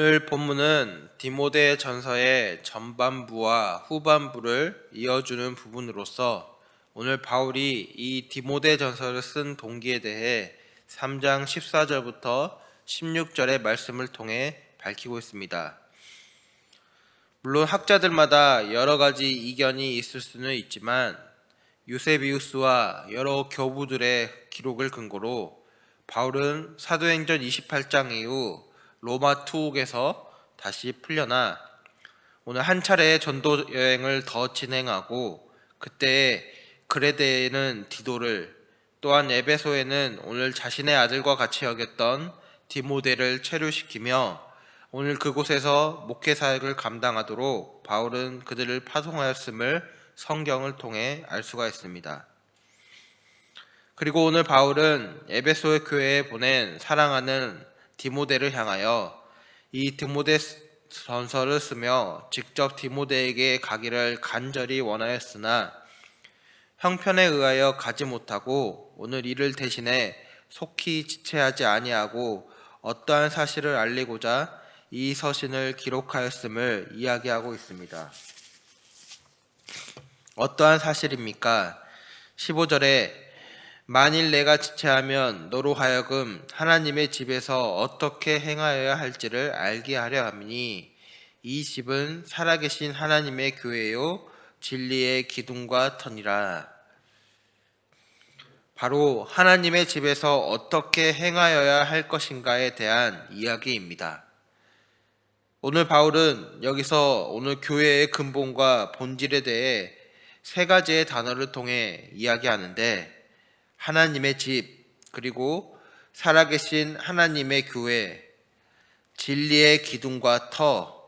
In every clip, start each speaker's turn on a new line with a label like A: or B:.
A: 오늘 본문은 디모데 전서의 전반부와 후반부를 이어주는 부분으로서 오늘 바울이 이 디모데 전서를 쓴 동기에 대해 3장 14절부터 16절의 말씀을 통해 밝히고 있습니다. 물론 학자들마다 여러 가지 이견이 있을 수는 있지만 유세비우스와 여러 교부들의 기록을 근거로 바울은 사도행전 28장 이후 로마 투옥에서 다시 풀려나 오늘 한 차례의 전도 여행을 더 진행하고 그때 그레데에는 디도를, 또한 에베소에는 오늘 자신의 아들과 같이 여겼던 디모데를 체류시키며 오늘 그곳에서 목회 사역을 감당하도록 바울은 그들을 파송하였음을 성경을 통해 알 수가 있습니다. 그리고 오늘 바울은 에베소의 교회에 보낸 사랑하는 디모데를 향하여 이 디모데 전서를 쓰며 직접 디모데에게 가기를 간절히 원하였으나 형편에 의하여 가지 못하고 오늘 이를 대신해 속히 지체하지 아니하고 어떠한 사실을 알리고자 이 서신을 기록하였음을 이야기하고 있습니다. 어떠한 사실입니까? 15절에 만일 내가 지체하면 너로 하여금 하나님의 집에서 어떻게 행하여야 할지를 알게 하려 함이니 이 집은 살아계신 하나님의 교회요 진리의 기둥과 터니라. 바로 하나님의 집에서 어떻게 행하여야 할 것인가에 대한 이야기입니다. 오늘 바울은 여기서 오늘 교회의 근본과 본질에 대해 세 가지의 단어를 통해 이야기하는데 하나님의 집, 그리고 살아계신 하나님의 교회, 진리의 기둥과 터,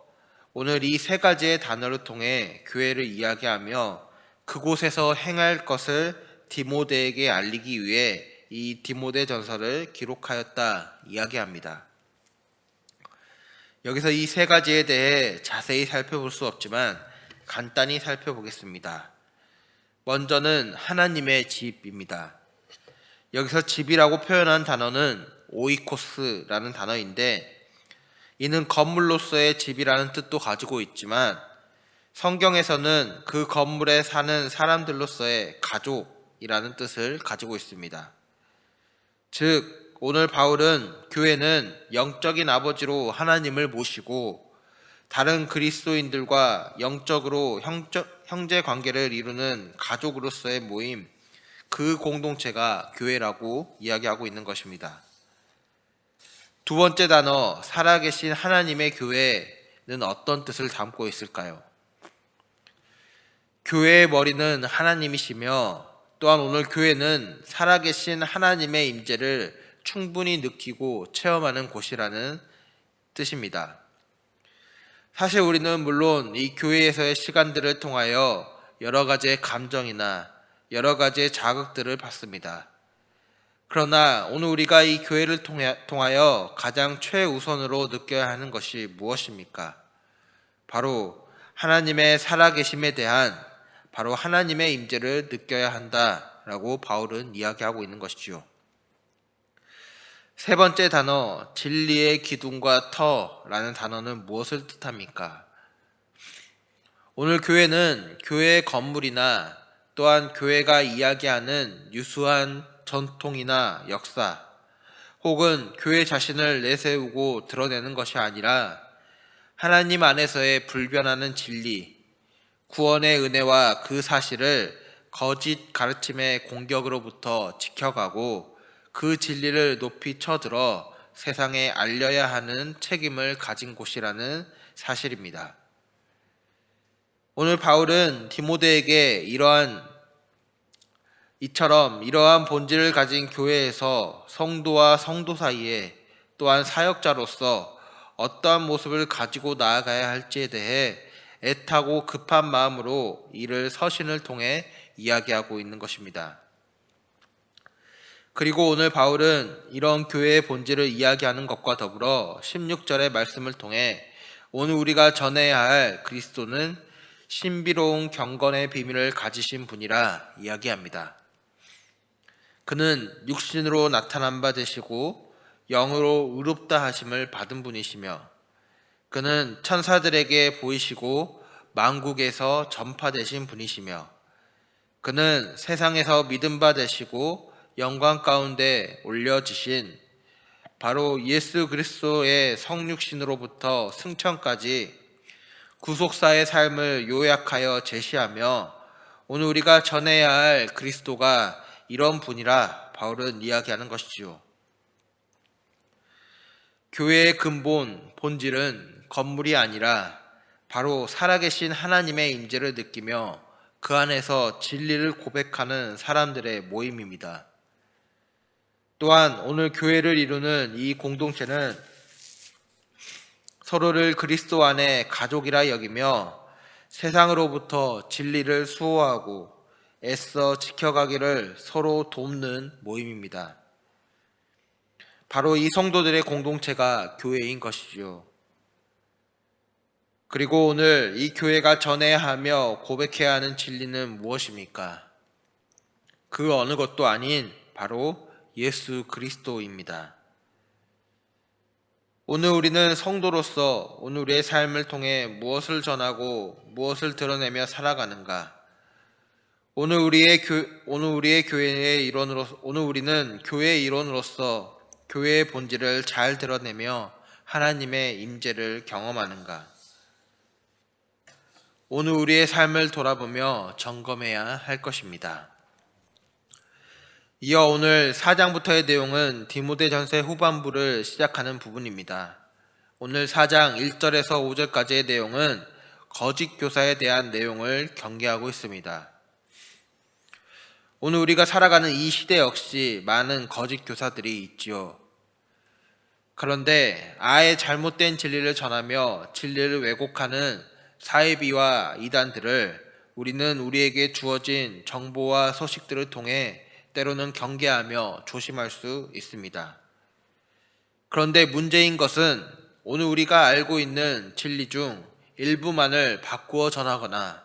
A: 오늘 이 세 가지의 단어를 통해 교회를 이야기하며 그곳에서 행할 것을 디모데에게 알리기 위해 이 디모데 전서를 기록하였다 이야기합니다. 여기서 이 세 가지에 대해 자세히 살펴볼 수 없지만 간단히 살펴보겠습니다. 먼저는 하나님의 집입니다. 여기서 집이라고 표현한 단어는 오이코스라는 단어인데 이는 건물로서의 집이라는 뜻도 가지고 있지만 성경에서는 그 건물에 사는 사람들로서의 가족이라는 뜻을 가지고 있습니다. 즉 오늘 바울은 교회는 영적인 아버지로 하나님을 모시고 다른 그리스도인들과 영적으로 형제 관계를 이루는 가족으로서의 모임, 그 공동체가 교회라고 이야기하고 있는 것입니다. 두 번째 단어, 살아계신 하나님의 교회는 어떤 뜻을 담고 있을까요? 교회의 머리는 하나님이시며 또한 오늘 교회는 살아계신 하나님의 임재를 충분히 느끼고 체험하는 곳이라는 뜻입니다. 사실 우리는 물론 이 교회에서의 시간들을 통하여 여러 가지의 감정이나 여러 가지의 자극들을 받습니다. 그러나 오늘 우리가 이 교회를 통하여 가장 최우선으로 느껴야 하는 것이 무엇입니까? 바로 하나님의 살아계심에 대한 바로 하나님의 임재를 느껴야 한다라고 바울은 이야기하고 있는 것이죠. 세 번째 단어, 진리의 기둥과 터라는 단어는 무엇을 뜻합니까? 오늘 교회는 교회의 건물이나 또한 교회가 이야기하는 유수한 전통이나 역사 혹은 교회 자신을 내세우고 드러내는 것이 아니라 하나님 안에서의 불변하는 진리, 구원의 은혜와 그 사실을 거짓 가르침의 공격으로부터 지켜가고 그 진리를 높이 쳐들어 세상에 알려야 하는 책임을 가진 곳이라는 사실입니다. 오늘 바울은 디모데에게 이러한 본질을 가진 교회에서 성도와 성도 사이에 또한 사역자로서 어떠한 모습을 가지고 나아가야 할지에 대해 애타고 급한 마음으로 이를 서신을 통해 이야기하고 있는 것입니다. 그리고 오늘 바울은 이런 교회의 본질을 이야기하는 것과 더불어 16절의 말씀을 통해 오늘 우리가 전해야 할 그리스도는 신비로운 경건의 비밀을 가지신 분이라 이야기합니다. 그는 육신으로 나타난 바 되시고 영으로 의롭다 하심을 받은 분이시며 그는 천사들에게 보이시고 만국에서 전파되신 분이시며 그는 세상에서 믿음 받으시고 영광 가운데 올려지신 바로 예수 그리스도의 성육신으로부터 승천까지 구속사의 삶을 요약하여 제시하며 오늘 우리가 전해야 할 그리스도가 이런 분이라 바울은 이야기하는 것이지요. 교회의 근본, 본질은 건물이 아니라 바로 살아계신 하나님의 임재를 느끼며 그 안에서 진리를 고백하는 사람들의 모임입니다. 또한 오늘 교회를 이루는 이 공동체는 서로를 그리스도 안에 가족이라 여기며 세상으로부터 진리를 수호하고 애써 지켜가기를 서로 돕는 모임입니다. 바로 이 성도들의 공동체가 교회인 것이죠. 그리고 오늘 이 교회가 전해야 하며 고백해야 하는 진리는 무엇입니까? 그 어느 것도 아닌 바로 예수 그리스도입니다. 오늘 우리는 성도로서 오늘 우리의 삶을 통해 무엇을 전하고 무엇을 드러내며 살아가는가? 오늘 우리는 교회의 일원으로서 교회의 본질을 잘 드러내며 하나님의 임재를 경험하는가? 오늘 우리의 삶을 돌아보며 점검해야 할 것입니다. 이어 오늘 4장부터의 내용은 디모데전서 후반부를 시작하는 부분입니다. 오늘 4장 1절에서 5절까지의 내용은 거짓 교사에 대한 내용을 경계하고 있습니다. 오늘 우리가 살아가는 이 시대 역시 많은 거짓 교사들이 있지요. 그런데 아예 잘못된 진리를 전하며 진리를 왜곡하는 사이비와 이단들을 우리는 우리에게 주어진 정보와 소식들을 통해 때로는 경계하며 조심할 수 있습니다. 그런데 문제인 것은 오늘 우리가 알고 있는 진리 중 일부만을 바꾸어 전하거나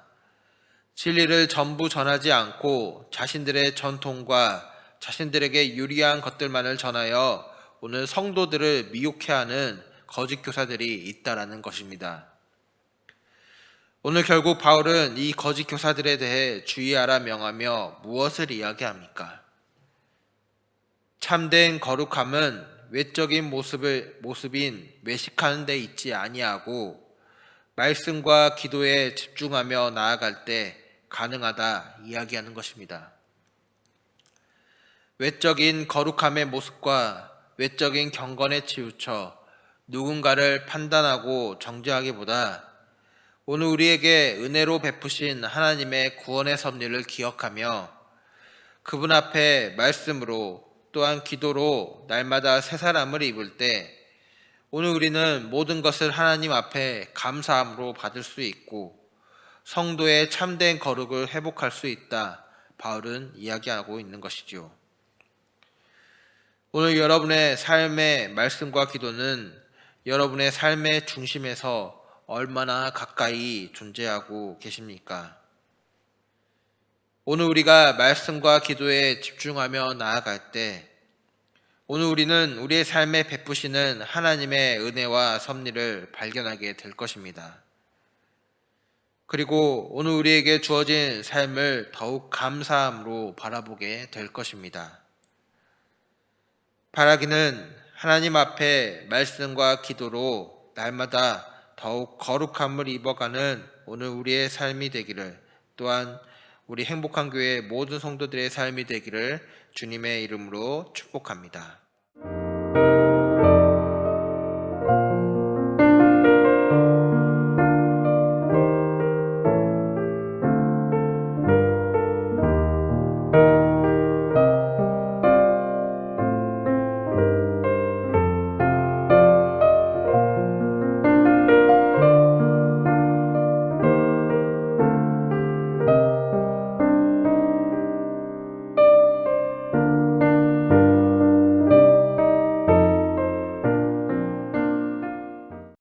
A: 진리를 전부 전하지 않고 자신들의 전통과 자신들에게 유리한 것들만을 전하여 오늘 성도들을 미혹해하는 거짓 교사들이 있다라는 것입니다. 오늘 결국 바울은 이 거짓 교사들에 대해 주의하라 명하며 무엇을 이야기합니까? 참된 거룩함은 외적인 모습인 외식하는 데 있지 아니하고 말씀과 기도에 집중하며 나아갈 때 가능하다 이야기하는 것입니다. 외적인 거룩함의 모습과 외적인 경건에 치우쳐 누군가를 판단하고 정죄하기보다 오늘 우리에게 은혜로 베푸신 하나님의 구원의 섭리를 기억하며 그분 앞에 말씀으로 또한 기도로 날마다 새 사람을 입을 때 오늘 우리는 모든 것을 하나님 앞에 감사함으로 받을 수 있고 성도의 참된 거룩을 회복할 수 있다. 바울은 이야기하고 있는 것이죠. 오늘 여러분의 삶의 말씀과 기도는 여러분의 삶의 중심에서 얼마나 가까이 존재하고 계십니까? 오늘 우리가 말씀과 기도에 집중하며 나아갈 때 오늘 우리는 우리의 삶에 베푸시는 하나님의 은혜와 섭리를 발견하게 될 것입니다. 그리고 오늘 우리에게 주어진 삶을 더욱 감사함으로 바라보게 될 것입니다. 바라기는 하나님 앞에 말씀과 기도로 날마다 더욱 거룩함을 입어가는 오늘 우리의 삶이 되기를 또한 우리 행복한 교회 모든 성도들의 삶이 되기를 주님의 이름으로 축복합니다.